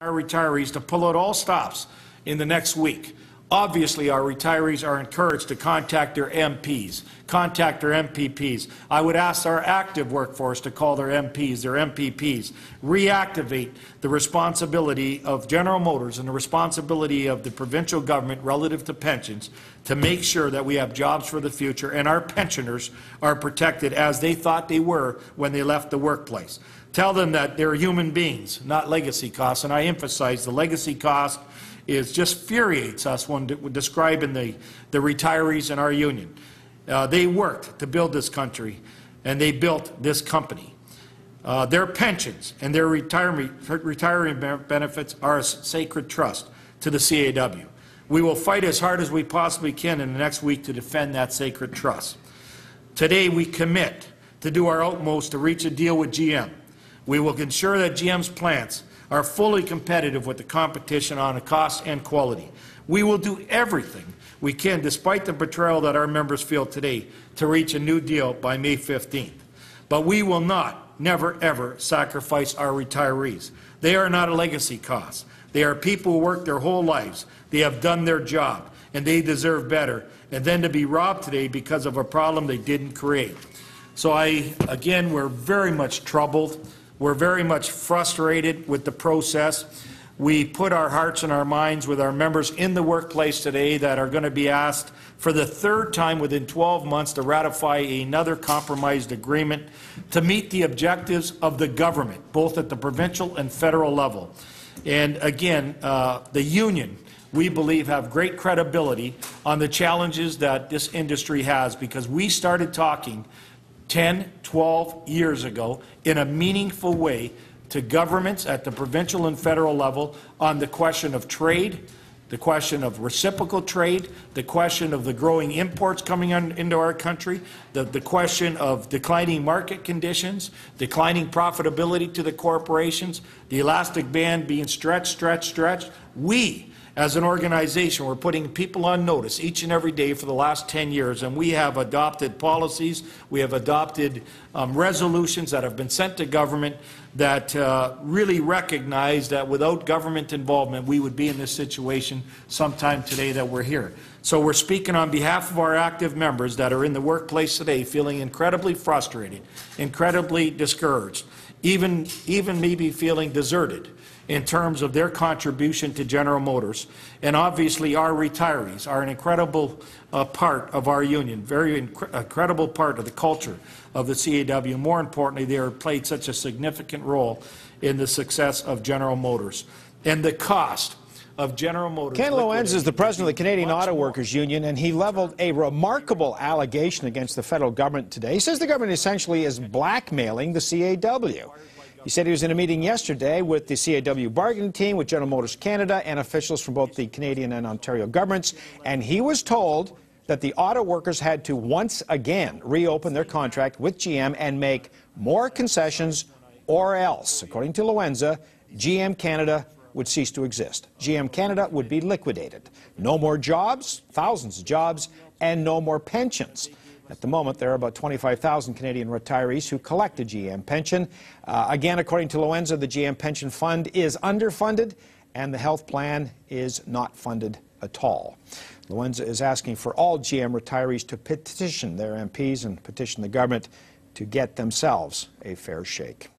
Our retirees to pull out all stops in the next week. Obviously, our retirees are encouraged to contact their MPs, contact their MPPs. I would ask our active workforce to call their MPs, their MPPs, reactivate the responsibility of General Motors and the responsibility of the provincial government relative to pensions to make sure that we have jobs for the future and our pensioners are protected as they thought they were when they left the workplace. Tell them that they're human beings, not legacy costs, and I emphasize the legacy cost just infuriates us when describing the retirees in our union. They worked to build this country, and they built this company. Their pensions and their retirement benefits are a sacred trust to the CAW. We will fight as hard as we possibly can in the next week to defend that sacred trust. Today, we commit to do our utmost to reach a deal with GM. We will ensure that GM's plants are fully competitive with the competition on a cost and quality. We will do everything we can, despite the betrayal that our members feel today, to reach a new deal by May 15th. But we will not, never, ever sacrifice our retirees. They are not a legacy cost. They are people who work their whole lives. They have done their job, and they deserve better. And then to be robbed today because of a problem they didn't create. So again, we're very much troubled. We're very much frustrated with the process. We put our hearts and our minds with our members in the workplace today that are going to be asked for the third time within 12 months to ratify another compromised agreement to meet the objectives of the government, both at the provincial and federal level. And again, the union, we believe, have great credibility on the challenges that this industry has, because we started talking 10, 12 years ago in a meaningful way to governments at the provincial and federal level on the question of trade, the question of reciprocal trade, the question of the growing imports coming into our country, the question of declining market conditions, declining profitability to the corporations, the elastic band being stretched. We, as an organization, we're putting people on notice each and every day for the last 10 years, and we have adopted policies, we have adopted resolutions that have been sent to government that really recognize that without government involvement, we would be in this situation sometime today that we're here. So we're speaking on behalf of our active members that are in the workplace today feeling incredibly frustrated, incredibly discouraged, even maybe feeling deserted in terms of their contribution to General Motors. And obviously our retirees are an incredible part of our union, very incredible part of the culture of the CAW. More importantly, they have played such a significant role in the success of General Motors. And the cost of General Motors. Ken Lowenza is the president of the Canadian Auto Workers Union, and he leveled a remarkable allegation against the federal government today. He says the government essentially is blackmailing the CAW. He said he was in a meeting yesterday with the CAW bargaining team, with General Motors Canada, and officials from both the Canadian and Ontario governments, and he was told that the auto workers had to once again reopen their contract with GM and make more concessions, or else, according to Lowenza, GM Canada would cease to exist. GM Canada would be liquidated. No more jobs, thousands of jobs, and no more pensions. At the moment, there are about 25,000 Canadian retirees who collect a GM pension. Again, according to Lowenza, the GM pension fund is underfunded, and the health plan is not funded at all. Lowenza is asking for all GM retirees to petition their MPs and petition the government to get themselves a fair shake.